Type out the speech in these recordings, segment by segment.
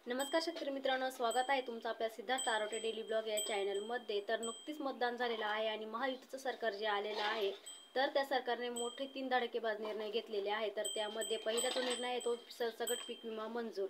नमस्कार शेतकरी मित्रांनो, स्वागत आहे तुमचं आपल्या सिद्धार्थ आरोटे डेली ब्लॉग या चॅनलमध्ये। तर नुकतीच मतदान झालेलं आहे आणि महायुतीचं सरकार जे आलेलं आहे तर त्या सरकारने मोठे 3 धडाकेबाज निर्णय घेतलेले आहे। तर त्यामध्ये पहिला जो निर्णय आहे तो सरसकट पीक विमा मंजूर।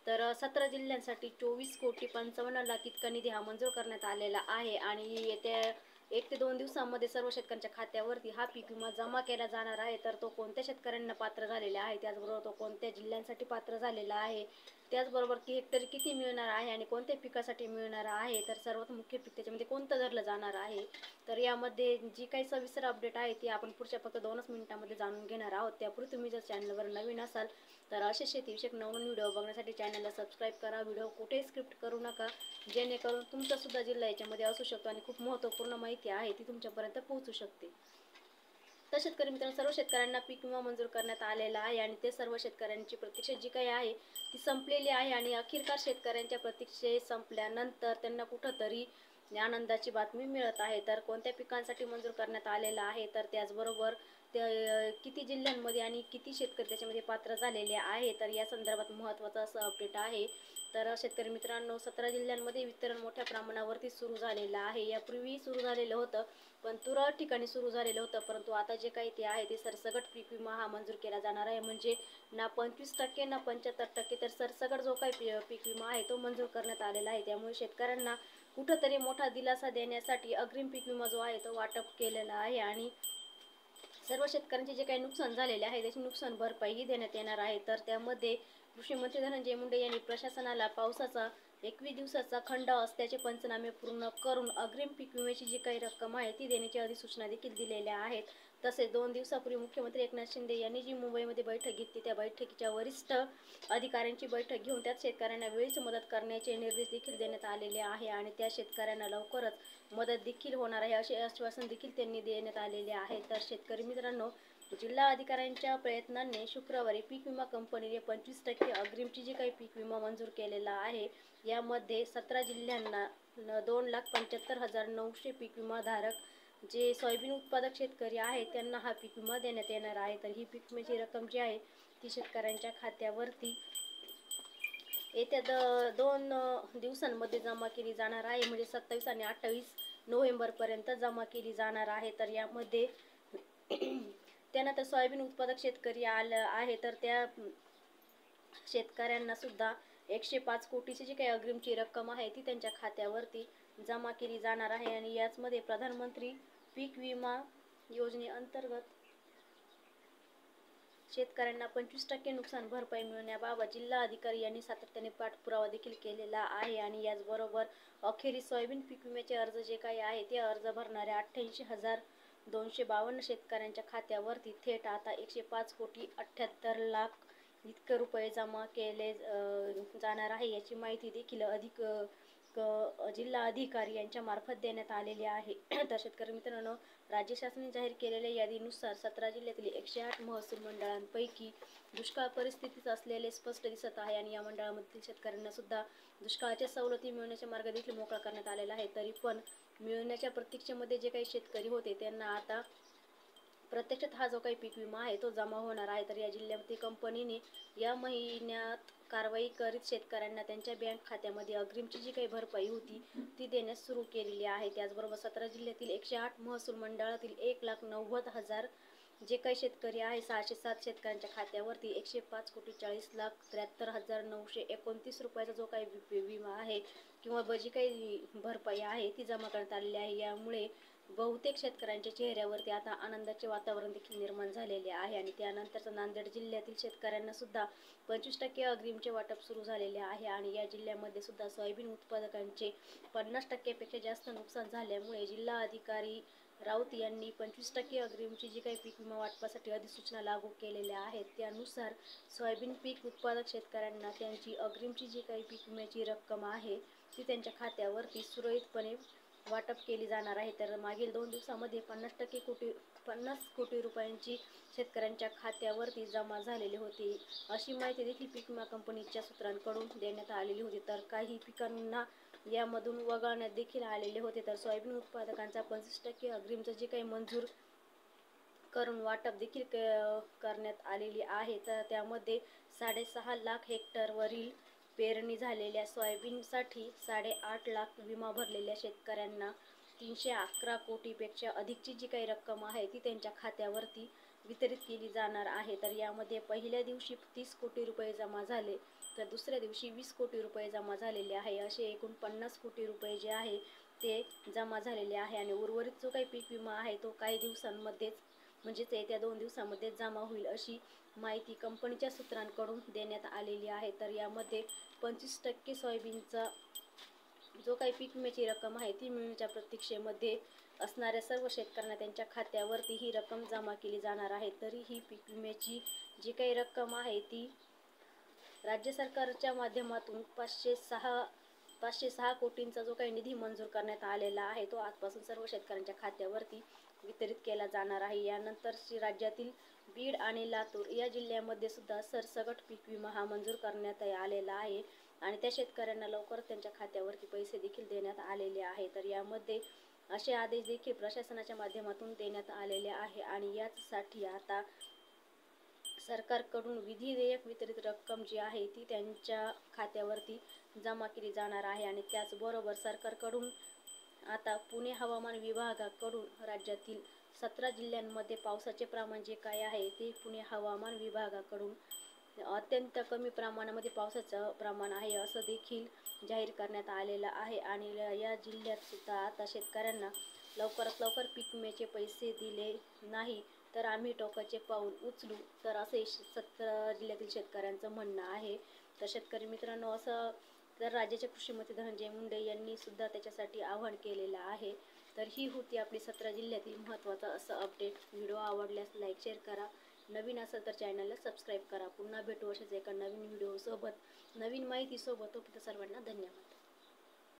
तर 17 जिल्ह्यांसाठी 24,55,00,000 इतका निधी हा मंजूर करण्यात आलेला आहे आणि येत्या 1 ते 2 दिवसांमध्ये सर्व शेतकऱ्यांच्या खात्यावरती हा पीक विमा जमा केला जाणार आहे। तर तो कोणत्या शेतकऱ्यांना पात्र झालेला आहे, त्याचबरोबर तो कोणत्या जिल्ह्यांसाठी पात्र झालेला आहे, त्याचबरोबर ती हेक्टरी किती मिळणार आहे आणि कोणत्या पिकासाठी मिळणार आहे, तर सर्वात मुख्य पीक त्याच्यामध्ये कोणतं धरलं जाणार आहे। तर यामध्ये जी काही सविस्तर अपडेट आहे ती आपण पुढच्या फक्त 2च मिनिटांमध्ये जाणून घेणार आहोत। त्यापूर्वी तुम्ही जर चॅनलवर नवीन असाल तर असे शेतीविषयक नवनवीन व्हिडिओ बघण्यासाठी चॅनलला सबस्क्राईब करा। व्हिडिओ कुठेही स्किप करू नका, जेणेकरून तुमचा सुद्धा जिल्हा याच्यामध्ये असू शकतो आणि खूप महत्त्वपूर्ण माहिती आहे ती तुमच्यापर्यंत पोहोचू शकते। तर शेतकरी मित्रांनो, सर्व शेतकऱ्यांना पीक विमा मंजूर करण्यात आलेला आहे आणि ते सर्व शेतकऱ्यांची प्रतीक्षा जी काही आहे ती संपलेली आहे आणि अखेरकार शेतकऱ्यांच्या प्रतीक्षे संपल्यानंतर त्यांना कुठंतरी आनंदाची बातमी मिळत आहे। तर कोणत्या पिकांसाठी मंजूर करण्यात आलेला आहे, तर त्याचबरोबर किती जिल्ह्यांमध्ये आणि किती शेतकरी त्याच्यामध्ये पात्र झालेले आहे, तर या संदर्भात महत्त्वाचं असं अपडेट आहे। तर शेतकरी मित्रांनो, 17 जिल्ह्यांमध्ये वितरण मोठ्या प्रमाणावरती सुरू झालेलं आहे। यापूर्वी सुरू झालेलं होतं पण तुरळक ठिकाणी सुरू झालेलं होतं, परंतु आता जे काही ते आहे ते सरसकट पीक विमा हा मंजूर केला जाणार आहे। म्हणजे ना 25% ना 75%, तर सरसकट जो काही पीक विमा आहे तो मंजूर करण्यात आलेला आहे। त्यामुळे शेतकऱ्यांना कुठंतरी मोठा दिलासा देण्यासाठी अग्रिम पीक विमा जो आहे तो वाटप केलेला आहे आणि सर्व शेतकऱ्यांचे जे काही नुकसान झालेले आहे त्याची नुकसान भरपाईही देण्यात येणार आहे। तर त्यामध्ये कृषी मंत्री धनंजय मुंडे यांनी प्रशासनाला पावसाचा 21 दिवसाचा खंड असल्याचे पंचनामे पूर्ण करून अग्रिम पीक विम्याची जी काही रक्कम आहे ती देण्याची अधिसूचना देखील दिलेल्या आहेत। तसेच 2 दिवसापूर्वी मुख्यमंत्री एकनाथ शिंदे यांनी जी मुंबईमध्ये बैठक घेतली त्या बैठकीच्या वरिष्ठ अधिकाऱ्यांची बैठक घेऊन त्यात शेतकऱ्यांना वेळीच मदत करण्याचे निर्देश देखील देण्यात आलेले आहे आणि त्या शेतकऱ्यांना लवकरच मदत देखील होणार आहे असे आश्वासन देखील त्यांनी देण्यात आलेले आहे। तर शेतकरी मित्रांनो, जिल्हा अधिकाऱ्यांच्या प्रयत्नांनी शुक्रवारी पीक विमा कंपनीने 25% अग्रिमची जी काही पीक विमा मंजूर केलेला आहे यामध्ये 17 जिल्ह्यांना 2,75,900 पीक विमा धारक जे सोयाबीन उत्पादक शेतकरी आहेत त्यांना हा पीक विमा देण्यात येणार आहे। तर ही पीक विम्याची रक्कम जी आहे ती शेतकऱ्यांच्या खात्यावरती येत्या 2 दिवसांमध्ये जमा केली जाणार आहे। म्हणजे 27 आणि 28 नोव्हेंबरपर्यंत जमा केली जाणार आहे। तर यामध्ये त्यानंतर सोयाबीन उत्पादक शेतकरी आहे तर त्या शेतकऱ्यांना सुद्धा 105 कोटीची जी काही अग्रिमची रक्कम आहे ती त्यांच्या खात्यावरती जमा केली जाणार आहे आणि याचमध्ये प्रधानमंत्री पीक विमा योजनेअंतर्गत शेतकऱ्यांना 25% नुकसान भरपाई मिळण्याबाबत जिल्हा अधिकारी यांनी सातत्याने पाठपुरावा देखील केलेला आहे आणि याचबरोबर अखेरीस सोयाबीन पीक विम्याचे अर्ज जे काही आहे ते अर्ज भरणाऱ्या 88,252 शेतकऱ्यांच्या खात्यावरती थेट आता 105 कोटी 78 लाख इतके रुपये जमा केले जाणार आहे। याची माहिती देखील जिल्हा अधिकारी यांच्या मार्फत देण्यात आलेली आहे। तर शेतकरी मित्रांनो, राज्य शासनाने जाहीर केलेल्या यादीनुसार 17 जिल्ह्यातील 108 महसूल मंडळांपैकी दुष्काळ परिस्थितीत असलेले स्पष्ट दिसत आहे आणि या मंडळामधील शेतकऱ्यांना सुद्धा दुष्काळाच्या सवलती मिळण्याचे मार्ग देखील मोकळा करण्यात आलेला आहे। तरी पण मिळण्याच्या प्रतीक्षेमध्ये जे काही शेतकरी होते त्यांना आता प्रत्यक्षात हा जो काही पीक विमा आहे तो जमा होणार आहे। तर या जिल्ह्यामध्ये कंपनीने या महिन्यात कारवाई करीत शेतकऱ्यांना त्यांच्या बँक खात्यामध्ये अग्रिमची जी काही भरपाई होती ती देण्यास सुरू केलेली आहे। त्याचबरोबर 17 जिल्ह्यातील 108 महसूल मंडळातील 1,90,000 जे काही शेतकरी आहे 607 शेतकऱ्यांच्या खात्यावरती 105 कोटी 40,73,929 रुपयाचा जो काही विमा आहे किंवा जी काही भरपाई आहे ती जमा करण्यात आलेली आहे। यामुळे बहुतेक शेतकऱ्यांच्या चेहऱ्यावरती आता आनंदाचे वातावरण देखील निर्माण झालेले आहे आणि त्यानंतर नांदेड जिल्ह्यातील शेतकऱ्यांना सुद्धा 25% अग्रिमचे वाटप सुरू झालेले आहे आणि या जिल्ह्यामध्ये सुद्धा सोयाबीन उत्पादकांचे 50% पेक्षा जास्त नुकसान झाल्यामुळे जिल्हा अधिकारी राऊत यांनी 25% अग्रिमची जी काही पीक विमा वाटपासाठी अधिसूचना लागू केलेल्या आहेत त्यानुसार सोयाबीन पीक उत्पादक शेतकऱ्यांना त्यांची अग्रिमची जी काही पीक विम्याची रक्कम आहे ती त्यांच्या खात्यावरती सुरळीतपणे वाटप केली जाणार आहे। तर मागील 2 दिवसामध्ये 50 कोटी रुपयांची शेतकऱ्यांच्या खात्यावरती जमा झालेली होती अशी माहिती देखील पीक विमा कंपनीच्या सूत्रांकडून देण्यात आलेली होती। तर काही पिकांना यामधून वगळण्यात देखील आलेले होते। तर सोयाबीन उत्पादकांचा 25% अग्रिमचं जे काही मंजूर करून वाटप देखील करण्यात आलेली आहे। तर त्यामध्ये 6.5 लाख हेक्टरवरील पेरणी झालेल्या सोयाबीनसाठी 8.5 लाख विमा भरलेल्या शेतकऱ्यांना 311 कोटीपेक्षा अधिकची जी काही रक्कम आहे ती त्यांच्या खात्यावरती वितरित केली जाणार आहे। तर यामध्ये पहिल्या दिवशी 30 कोटी रुपये जमा झाले, तर दुसऱ्या दिवशी 20 कोटी रुपये जमा झालेले आहे। असे एकूण 50 कोटी रुपये जे आहे ते जमा झालेले आहे आणि उर्वरित जो काही पीक विमा आहे तो काही दिवसांमध्येच म्हणजेच येत्या 2 दिवसांमध्ये जमा होईल अशी माहिती कंपनीच्या सूत्रांकडून देण्यात आलेली आहे। तर यामध्ये 25% सोयाबीनचा जो काही पीक विम्याची रक्कम आहे ती मिळण्याच्या प्रतीक्षेमध्ये असणाऱ्या सर्व शेतकऱ्यांना त्यांच्या खात्यावरती ही रक्कम जमा केली जाणार आहे। तरी ही पीक विम्याची जी काही रक्कम आहे ती राज्य सरकारच्या माध्यमातून 506 कोटींचा जो काही निधी मंजूर करण्यात आलेला आहे तो आजपासून सर्व शेतकऱ्यांच्या खात्यावरती वितरित केला जाणार आहे। यानंतर राज्यातील बीड आणि लातूर या जिल्ह्यामध्ये सुद्धा सरसकट पीक विमा हा मंजूर करण्यात आलेला आहे आणि त्या शेतकऱ्यांना लवकर त्यांच्या खात्यावरती पैसे देखील देण्यात आलेले आहे। तर यामध्ये असे आदेश देखील प्रशासनाच्या माध्यमातून देण्यात आलेले आहे आणि यासाठी आता सरकारकडून विधी देयक वितरित रक्कम जी आहे ती त्यांच्या खात्यावरती जमा केली जाणार आहे आणि त्याचबरोबर सरकारकडून आता पुणे हवामान विभागाकडून राज्यातील 17 जिल्ह्यांमध्ये पावसाचे प्रमाण जे काय आहे ते पुणे हवामान विभागाकडून अत्यंत कमी प्रमाणामध्ये पावसाचं प्रमाण आहे असं देखील जाहीर करण्यात आलेलं आहे आणि या जिल्ह्यात सुद्धा आता शेतकऱ्यांना लवकरात लवकर पीक विम्याचे पैसे दिले नाही तर आम्ही टोकाचे पाऊल उचलू, तर असे 17 जिल्ह्यातील शेतकऱ्यांचं म्हणणं आहे। तर शेतकरी मित्रांनो, असं तर राज्याचे कृषी मंत्री धनंजय मुंडे यांनी सुद्धा त्याच्यासाठी आवाहन केलेलं आहे। तर ही होती आपली 17 जिल्ह्यातील महत्त्वाचं असं अपडेट। व्हिडिओ आवडल्यास लाईक शेअर करा, नवीन असेल तर चॅनलला सबस्क्राईब करा। पुन्हा भेटू अशाच एका नवीन व्हिडिओसोबत, नवीन माहितीसोबत। तोपर्यंत सर्वांना धन्यवाद।